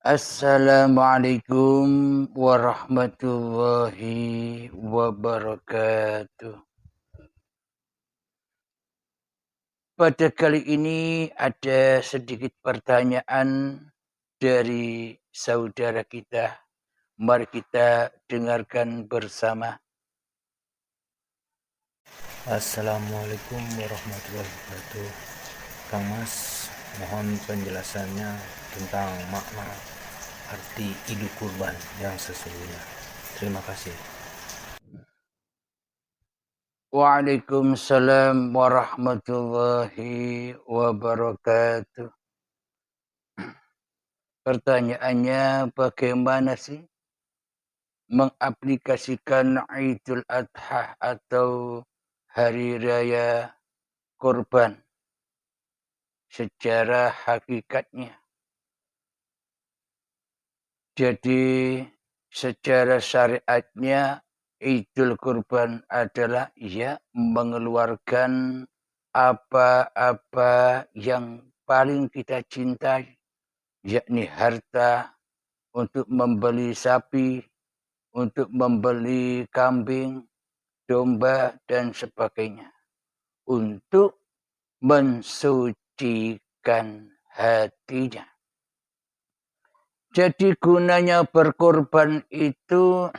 Assalamualaikum warahmatullahi wabarakatuh. Pada kali ini ada sedikit pertanyaan dari saudara kita. Mari kita dengarkan bersama. Assalamualaikum warahmatullahi wabarakatuh. Kang Mas, mohon penjelasannya tentang makna arti Idul Kurban yang sesungguhnya. Terima kasih. Waalaikumsalam warahmatullahi wabarakatuh. Pertanyaannya, bagaimana sih mengaplikasikan Idul Adha atau Hari Raya Kurban secara hakikatnya? Jadi secara syariatnya Idul Kurban adalah mengeluarkan apa-apa yang paling kita cintai, yakni harta, untuk membeli sapi, untuk membeli kambing, domba, dan sebagainya. Untuk mensucikan hatinya. Jadi gunanya berkorban itu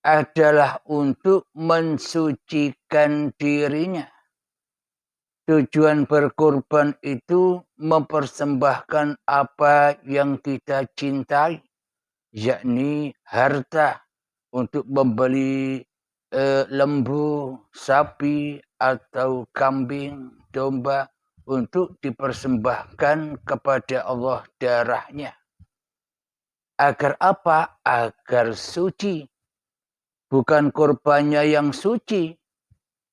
adalah untuk mensucikan dirinya. Tujuan berkorban itu mempersembahkan apa yang kita cintai, yakni harta, untuk membeli lembu, sapi, atau kambing, domba, untuk dipersembahkan kepada Allah darahnya. Agar apa? Agar suci. Bukan korbannya yang suci.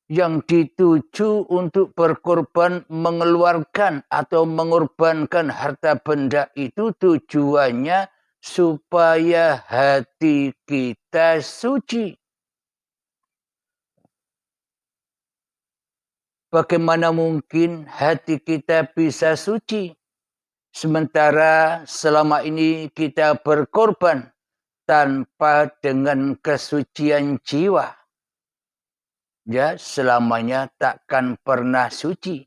Yang dituju untuk berkorban mengeluarkan atau mengorbankan harta benda itu tujuannya supaya hati kita suci. Bagaimana mungkin hati kita bisa suci? Sementara selama ini kita berkorban tanpa dengan kesucian jiwa. Ya, selamanya takkan pernah suci.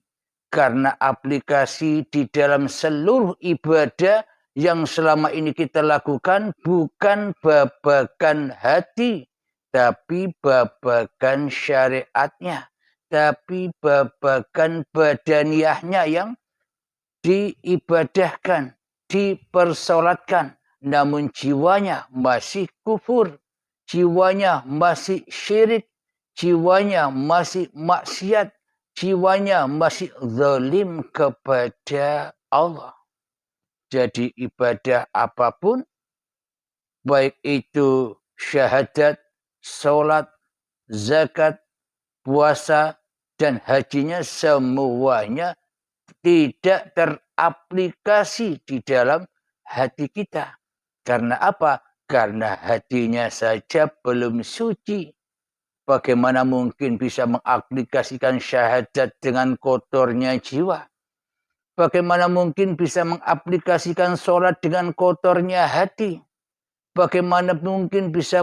Karena aplikasi di dalam seluruh ibadah yang selama ini kita lakukan bukan babakan hati, tapi babakan syariatnya, tapi babakan badaniahnya yang diibadahkan, dipersolatkan, namun jiwanya masih kufur, jiwanya masih syirik, jiwanya masih maksiat, jiwanya masih zalim kepada Allah. Jadi ibadah apapun, baik itu syahadat, sholat, zakat, puasa, dan hajinya semuanya tidak teraplikasi di dalam hati kita. Karena apa? Karena hatinya saja belum suci. Bagaimana mungkin bisa mengaplikasikan syahadat dengan kotornya jiwa? Bagaimana mungkin bisa mengaplikasikan sholat dengan kotornya hati? Bagaimana mungkin bisa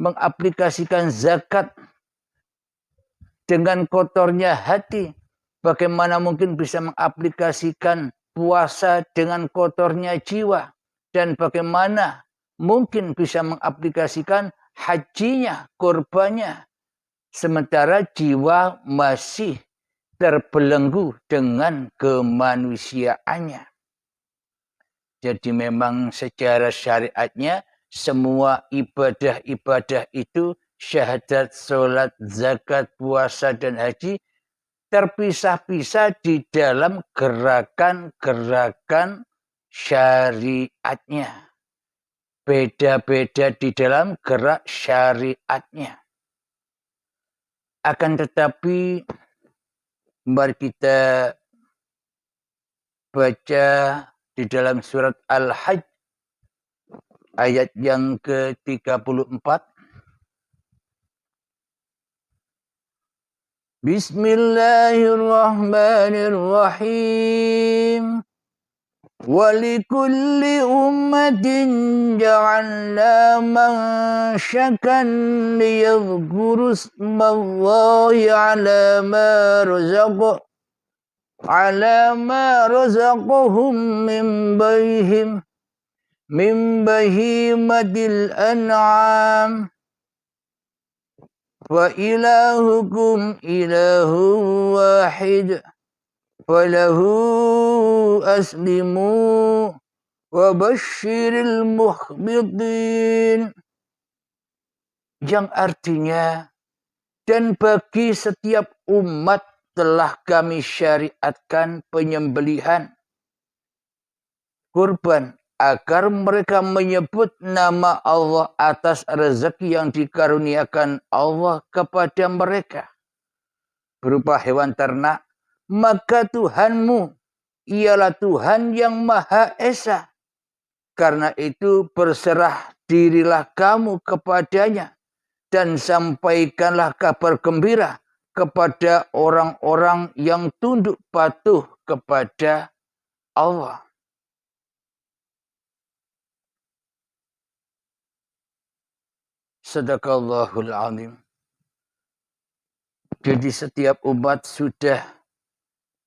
mengaplikasikan zakat dengan kotornya hati? Bagaimana mungkin bisa mengaplikasikan puasa dengan kotornya jiwa? Dan bagaimana mungkin bisa mengaplikasikan hajinya, kurbannya? Sementara jiwa masih terbelenggu dengan kemanusiaannya. Jadi memang secara syariatnya semua ibadah-ibadah itu syahadat, sholat, zakat, puasa, dan haji terpisah-pisah di dalam gerakan-gerakan syariatnya. Beda-beda di dalam gerak syariatnya. Akan tetapi mari kita baca di dalam surat Al-Hajj ayat yang ke-34. Bismillahirrahmanirrahim. وَلِكُلِّ أُمَّةٍ جَعَلْنَا مَنسَكًا لِيَذْكُرُوا اسْمَ اللَّهِ عَلَى مَا رَزَقَهُم مِّن بَهِيمَةِ الْأَنْعَامِ وَإِلَٰهُكُمْ إِلَٰهٌ وَاحِدٌ فَلَهُ أَسْلِمُوا وَبَشِّرِ الْمُخْبِتِينَ. Yang artinya, dan bagi setiap umat telah kami syariatkan penyembelihan kurban agar mereka menyebut nama Allah atas rezeki yang dikaruniakan Allah kepada mereka berupa hewan ternak. Maka Tuhanmu ialah Tuhan yang Maha Esa. Karena itu berserah dirilah kamu kepadanya dan sampaikanlah kabar gembira kepada orang-orang yang tunduk patuh kepada Allah. Sadaqallahul azim. Jadi setiap umat sudah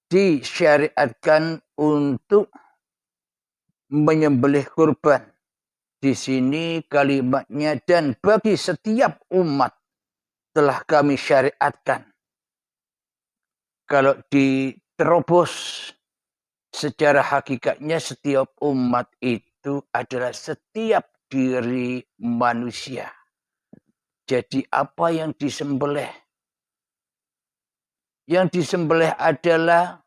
disyariatkan untuk menyembelih kurban. Di sini kalimatnya dan bagi setiap umat telah kami syariatkan. Kalau diterobos secara hakikatnya setiap umat itu adalah setiap diri manusia. Jadi apa yang disembelih? Yang disembelih adalah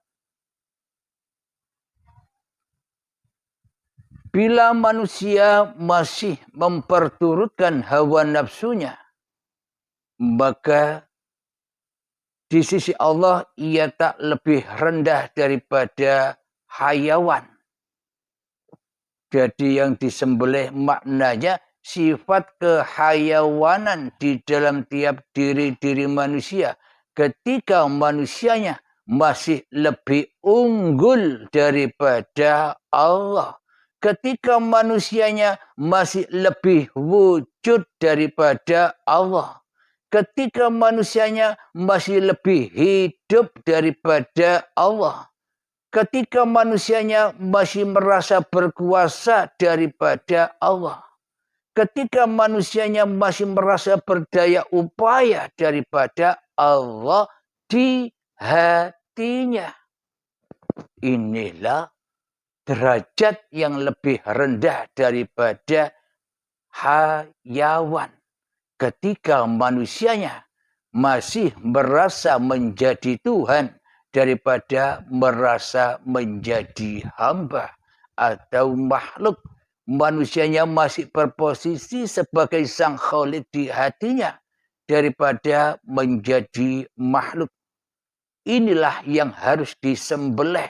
bila manusia masih memperturutkan hawa nafsunya, maka di sisi Allah ia tak lebih rendah daripada hayawan. Jadi yang disembelih maknanya sifat kehayawanan di dalam tiap diri-diri manusia. Ketika manusianya masih lebih unggul daripada Allah. Ketika manusianya masih lebih wujud daripada Allah. Ketika manusianya masih lebih hidup daripada Allah. Ketika manusianya masih merasa berkuasa daripada Allah. Ketika manusianya masih merasa berdaya upaya daripada Allah di hatinya. Inilah derajat yang lebih rendah daripada hayawan. Ketika manusianya masih merasa menjadi Tuhan daripada merasa menjadi hamba atau makhluk. Manusianya masih berposisi sebagai sang khalik di hatinya daripada menjadi makhluk. Inilah yang harus disembelih.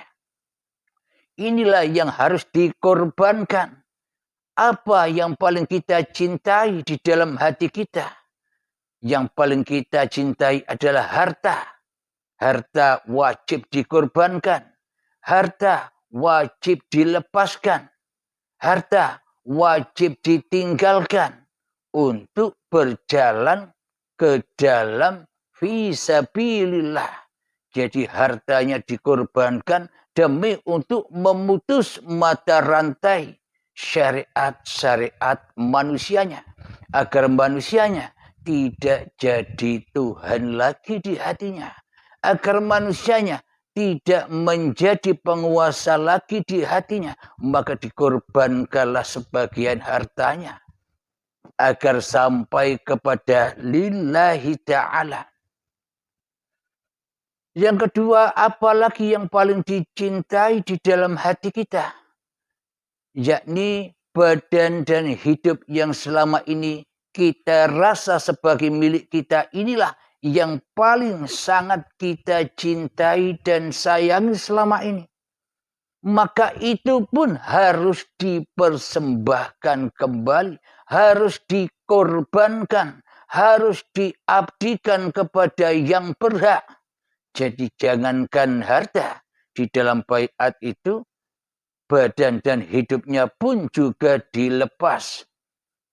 Inilah yang harus dikorbankan. Apa yang paling kita cintai di dalam hati kita? Yang paling kita cintai adalah harta. Harta wajib dikorbankan. Harta wajib dilepaskan. Harta wajib ditinggalkan untuk berjalan ke dalam fisabilillah. Jadi hartanya dikorbankan demi untuk memutus mata rantai syariat-syariat manusianya. Agar manusianya tidak jadi Tuhan lagi di hatinya. Agar manusianya tidak menjadi penguasa lagi di hatinya, maka dikorbankanlah sebagian hartanya agar sampai kepada lillahi ta'ala. Yang kedua, apalagi yang paling dicintai di dalam hati kita, yakni badan dan hidup yang selama ini kita rasa sebagai milik kita, inilah yang paling sangat kita cintai dan sayangi selama ini. Maka itu pun harus dipersembahkan kembali, harus dikorbankan, harus diabdikan kepada yang berhak. Jadi jangankan harta, di dalam baiat itu badan dan hidupnya pun juga dilepas.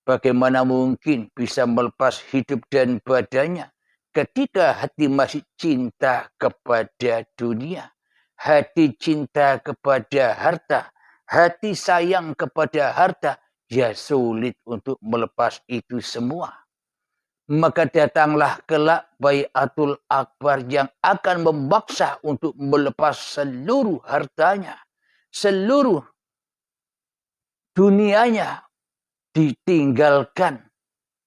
Bagaimana mungkin bisa melepas hidup dan badannya ketika hati masih cinta kepada dunia, hati cinta kepada harta, hati sayang kepada harta, ya sulit untuk melepas itu semua. Maka datanglah kelak Bai'atul Akbar yang akan memaksa untuk melepas seluruh hartanya, seluruh dunianya ditinggalkan,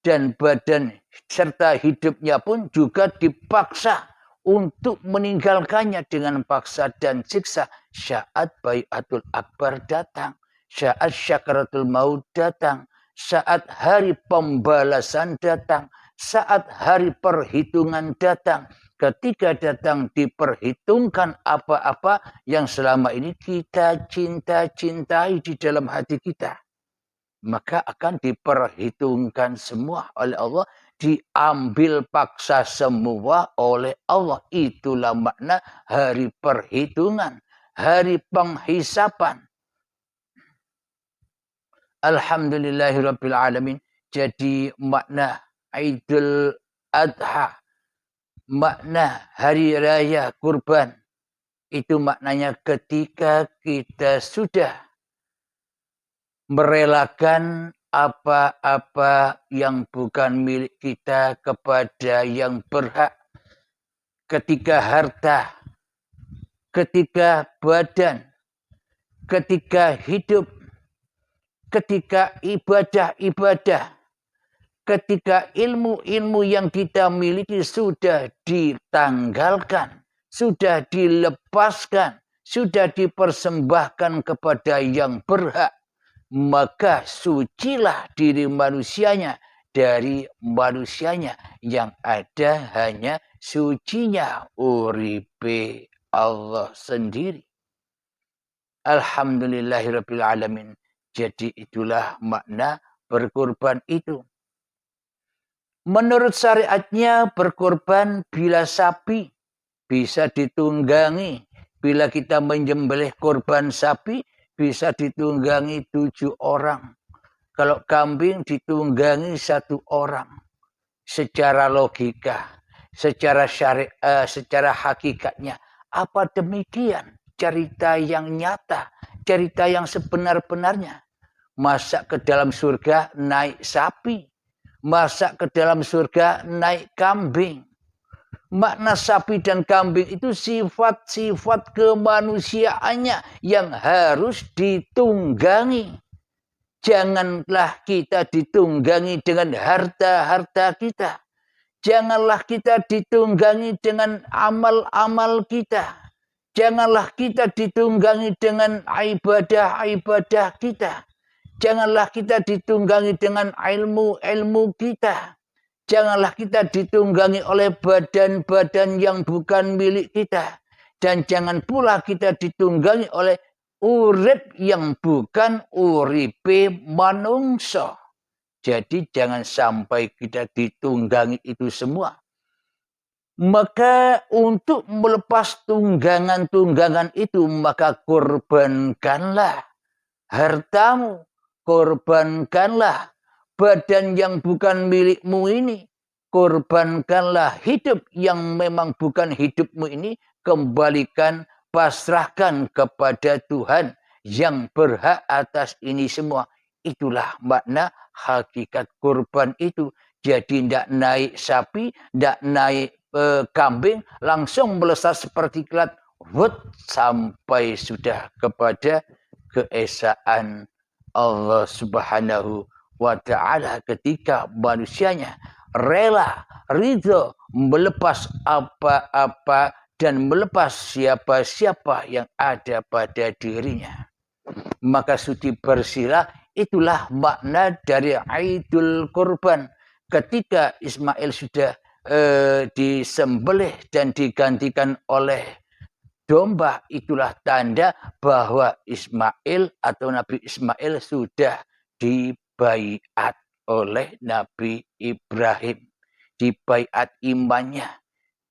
dan badan serta hidupnya pun juga dipaksa untuk meninggalkannya dengan paksa dan siksa saat Bai'atul Akbar datang, saat syakaratul maut datang, saat hari pembalasan datang, saat hari perhitungan datang. Ketika datang diperhitungkan apa-apa yang selama ini kita cintai di dalam hati kita, maka akan diperhitungkan semua oleh Allah, diambil paksa semua oleh Allah. Itulah makna hari perhitungan, hari penghisapan. Alhamdulillahirabbil alamin. Jadi makna Idul Adha, makna hari raya kurban, itu maknanya ketika kita sudah merelakan apa-apa yang bukan milik kita kepada yang berhak. Ketika harta, ketika badan, ketika hidup, ketika ibadah-ibadah, ketika ilmu-ilmu yang kita miliki sudah ditanggalkan, sudah dilepaskan, sudah dipersembahkan kepada yang berhak, maka sucilah diri manusianya dari manusianya, yang ada hanya sucinya uripe Allah sendiri. Alhamdulillahirabbil alamin. Jadi itulah makna berkurban itu. Menurut syariatnya berkurban bila sapi bisa ditunggangi. Bila kita menyembelih kurban sapi bisa ditunggangi 7 orang. Kalau kambing ditunggangi 1 orang. Secara logika, secara syariat, secara hakikatnya. Apa demikian cerita yang nyata, cerita yang sebenar-benarnya? Masa ke dalam surga naik sapi? Masa ke dalam surga naik kambing? Makna sapi dan kambing itu sifat-sifat kemanusiaannya yang harus ditunggangi. Janganlah kita ditunggangi dengan harta-harta kita. Janganlah kita ditunggangi dengan amal-amal kita. Janganlah kita ditunggangi dengan ibadah-ibadah kita. Janganlah kita ditunggangi dengan ilmu-ilmu kita. Janganlah kita ditunggangi oleh badan-badan yang bukan milik kita. Dan jangan pula kita ditunggangi oleh urip yang bukan uripe manungsa. Jadi jangan sampai kita ditunggangi itu semua. Maka untuk melepas tunggangan-tunggangan itu, maka korbankanlah hartamu. Korbankanlah badan yang bukan milikmu ini. Korbankanlah hidup yang memang bukan hidupmu ini. Kembalikan, pasrahkan kepada Tuhan yang berhak atas ini semua. Itulah makna hakikat kurban itu. Jadi tidak naik sapi, tidak naik kambing, langsung melesat seperti kilat, sampai sudah kepada keesaan Allah Subhanahu wa ta'ala, ketika manusianya rela, ridho melepas apa-apa dan melepas siapa-siapa yang ada pada dirinya. Maka suci bersihlah. Itulah makna dari Idul Kurban. Ketika Ismail sudah disembelih dan digantikan oleh domba, itulah tanda bahwa Ismail atau Nabi Ismail sudah dibaiat oleh Nabi Ibrahim. Dibaiat imannya.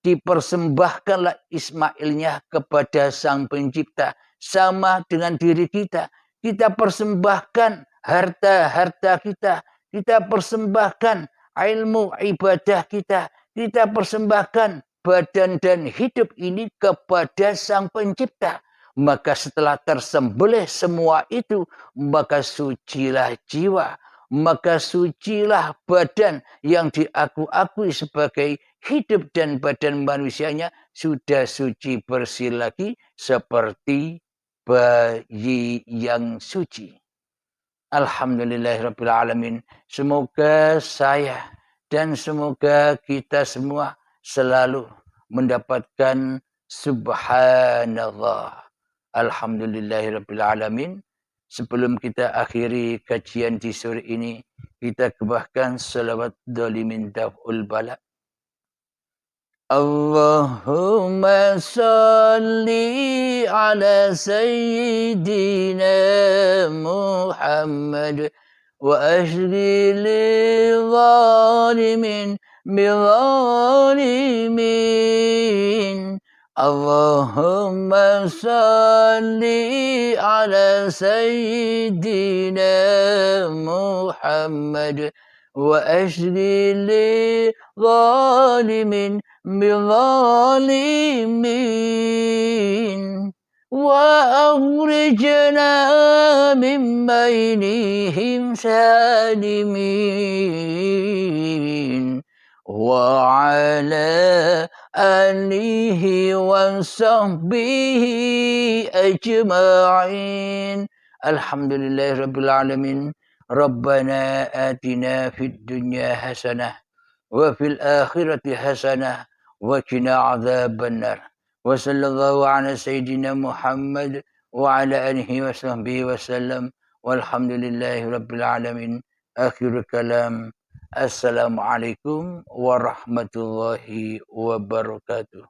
Dipersembahkanlah Ismailnya kepada Sang Pencipta sama dengan diri kita. Kita persembahkan harta-harta kita. Kita persembahkan ilmu ibadah kita. Kita persembahkan badan dan hidup ini kepada Sang Pencipta. Maka setelah tersembelih semua itu, maka sucilah jiwa, maka sucilah badan yang diakui sebagai hidup, dan badan manusianya sudah suci bersih lagi seperti bayi yang suci. Alhamdulillahirrabbilalamin. Semoga saya dan semoga kita semua selalu mendapatkan subhanallah. Alhamdulillahirrabbilalamin. Sebelum kita akhiri kajian di sore ini, kita kebahkan salawat dolimin daf'ul bala. Allahumma salli ala sayyidina Muhammad wa ashri li zalimin bizalimin. Allahumma salli ala sayyidina Muhammad wa ashri li zalimin bizalimin. وأخرجنا من بينهم سالمين وعلى آله وصحبه أجمعين. الحمد لله رب العالمين. ربنا آتنا في الدنيا حسنة وفي الآخرة حسنة وقنا عذاب النار. وصلى الله على سيدنا محمد وعلى آله وصحبه وسلم والحمد لله رب العالمين. آخر كلام. Assalamualaikum warahmatullahi wabarakatuh.